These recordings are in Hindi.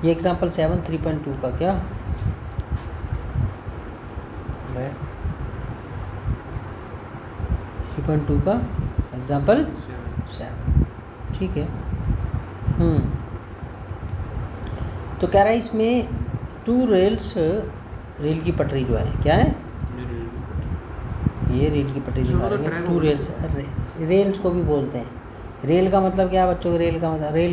ये एग्जाम्पल 7 3.2 का क्या है? 3.2 का एग्जाम्पल 7, ठीक है। तो कह रहा है इसमें 2 रेल्स, रेल की पटरी जो है क्या है, ये रेल की पटरी दिखा रही है। 2 रेल्स, रेल्स को भी बोलते हैं। रेल का मतलब क्या है बच्चों को? रेल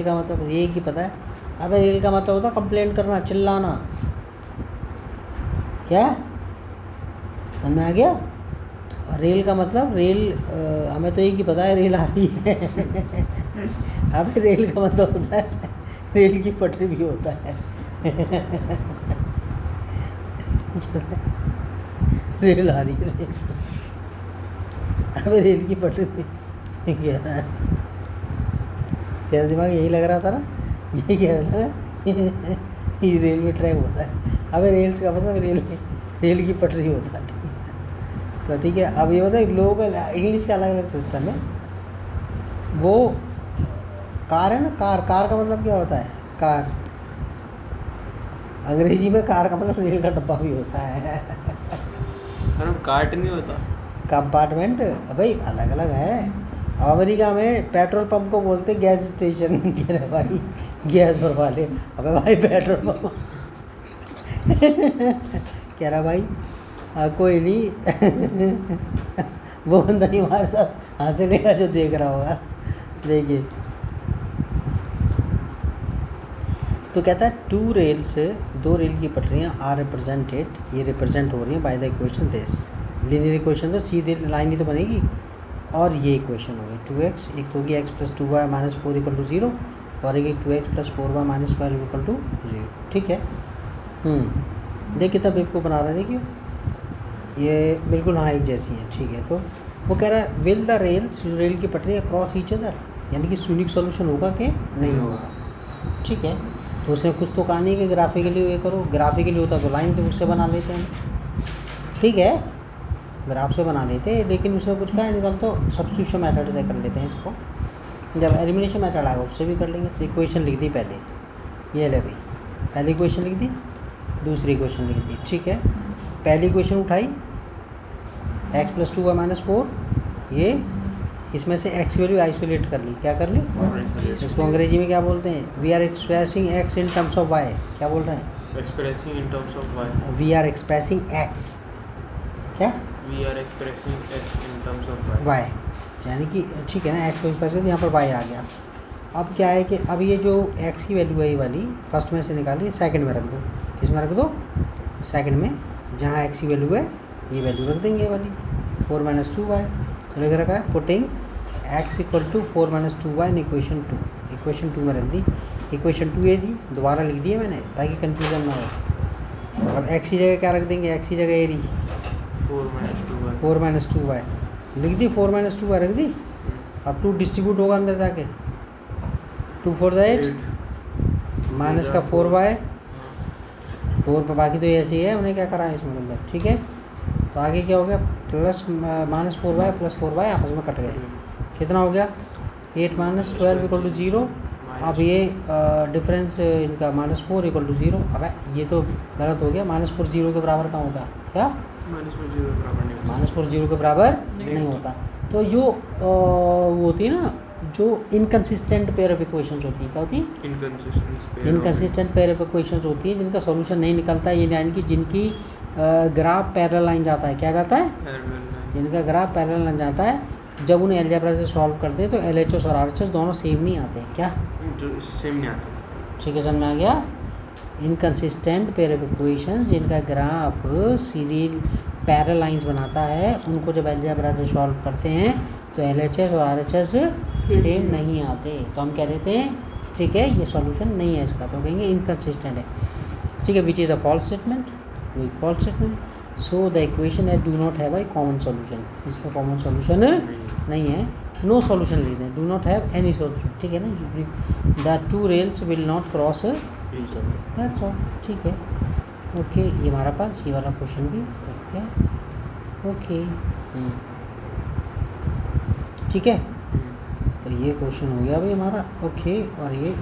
का मतलब ये की पता है? अबे रेल का मतलब होता है कंप्लेंट करना, चिल्लाना, क्या समझ में आ गया? और रेल का मतलब हमें तो एक ही पता है, रेल आ रही है। अबे रेल का मतलब होता है रेल की पटरी भी होता है। रेल आ रही है, अबे रेल की पटरी भी क्या? तेरा दिमाग यही लग रहा था ना, यही कह रहा था ना, ये रेलवे ट्रैक होता है। अबे रेल्स का मतलब रेल की पटरी होता है, ठीक है। तो ठीक है, अब ये बताए लोगों का इंग्लिश का अलग अलग सिस्टम है। वो कार है ना, कार का मतलब क्या होता है? कार, अंग्रेजी में कार का मतलब रेल का डब्बा भी होता है। कार्ट नहीं होता, कंपार्टमेंट भाई अलग अलग है। अमेरिका में पेट्रोल पंप को बोलते गैस स्टेशन। कह रहे भाई गैस भरवा ले, अबे भाई पेट्रोल पंप। कह रहा भाई कोई नहीं। वो बंदा नहीं हमारे साथ हंसने का जो देख रहा होगा, देखिए। तो कहता है 2 रेल्स, 2 रेल की पटरियाँ आर रिप्रेजेंटेड, ये रिप्रेजेंट हो रही हैं by the equation this. Linear equation तो सीधे लाइन ही तो बनेगी। और ये इक्वेशन हो गई 2x, एक तो होगी x + 2y - 4 = 0, और एक 2x + 4y - 12 = 0, ठीक है। देखिए तब वेव को बना रहे हैं, देखिए ये बिल्कुल हाँ एक जैसी है, ठीक है। तो वो कह रहा है विल द रेल्स, रेल की पटरी क्रॉस ईच अदर, यानी कि यूनिक सॉल्यूशन होगा कि नहीं होगा, ठीक है। तो उसने कुछ तो कहा नहीं कि ग्राफिकली ये करो, ग्राफिकली होता तो लाइन से उससे बना लेते हैं, ठीक है, ग्राफ से बना लेते, लेकिन उसने कुछ कहा नहीं, तो सब्स्टिट्यूशन मेथड से कर लेते हैं इसको। जब एलिमिनेशन मेथड आएगा उससे भी कर लेंगे। तो इक्वेशन लिख दी पहले, ये ले भाई, पहली इक्वेशन लिख दी, दूसरी इक्वेशन लिख दी, ठीक है। पहली इक्वेशन उठाई x + 2y - 4, ये इसमें से x वैल्यू आइसोलेट कर ली, क्या कर ली? इसको अंग्रेजी में क्या बोलते हैं? We are expressing x in terms of y, क्या बोल रहे हैं? Expressing in terms of y, we are expressing x, क्या? We are expressing x in terms of y, यानी कि ठीक है ना, x को एक्सप्रेस कर, यहाँ पर y आ गया। अब क्या है कि अब ये जो x की वैल्यू है ये वाली फर्स्ट में से निकाली, सेकंड में रख दो, किस में रख दो? सेकंड में, जहाँ x की वैल्यू है ये वैल्यू रख देंगे, ये वाली 4 - 2y लिख रखा है। Putting x = 4 - 2y in equation 2, equation 2 में रख दी। इक्वेशन 2 ये थी, दोबारा लिख दिया मैंने ताकि कन्फ्यूज़न ना हो। अब x की जगह क्या रख देंगे? x की जगह ये रही 4 - 2y लिख दी, 4 - 2y रख दी। अब 2 डिस्ट्रीब्यूट होगा अंदर जाके, 2 4 8 माइनस का 4y, 4 पर बाकी तो ऐसे ही है, उन्हें क्या करा है इसमें अंदर, ठीक है। तो आगे क्या हो गया? प्लस -4y + 4y आपस में कट गए, कितना हो गया? 8 - 12 = 0। अब ये डिफरेंस इनका -4 = 0। अब ये तो गलत हो गया, -4 0 के बराबर कहाँ होता? क्या -4 0 के बराबर नहीं होता, -4 0 के बराबर नहीं होता। तो जो वो होती है ना, जो इनकन्सिस्टेंट पेयर ऑफ इक्वेशंस होती है, क्या होती है? इनकन्सिस्टेंट पेयर ऑफ इक्वेशंस होती है जिनका सॉल्यूशन नहीं निकलता है, यानी कि जिनकी ग्राफ पैरेलल लाइन जाता है, क्या जाता है? जिनका ग्राफ पैरेलल लाइन जाता है, जब उन्हें अलजेब्रा से सॉल्व करते हैं तो LHS और RHS दोनों सेम नहीं आते, क्या सेम नहीं आते, ठीक है, समझ में आ गया? इनकन्सिस्टेंट पेयर ऑफ इक्वेशन जिनका ग्राफ सीधी पैरेलल लाइंस बनाता है, उनको जब अलजेब्रा से सॉल्व करते हैं तो LHS और RHS सेम नहीं आते, तो हम कह देते हैं ठीक है ये सॉल्यूशन नहीं है इसका, तो कहेंगे इनकन्सिस्टेंट है, ठीक है, which is a false statement, वो एक false statement. So the equation do not have a common solution, इसका कॉमन सॉल्यूशन नहीं है, नो सॉल्यूशन लिख दें, do not have any solution, ठीक है ना। The 2 rails will not cross each other, that's all, ठीक है, ओके। ये हमारा पास ये वाला क्वेश्चन भी ओके, ओके, ठीक है। तो ये क्वेश्चन हो गया भाई हमारा, ओके। और ये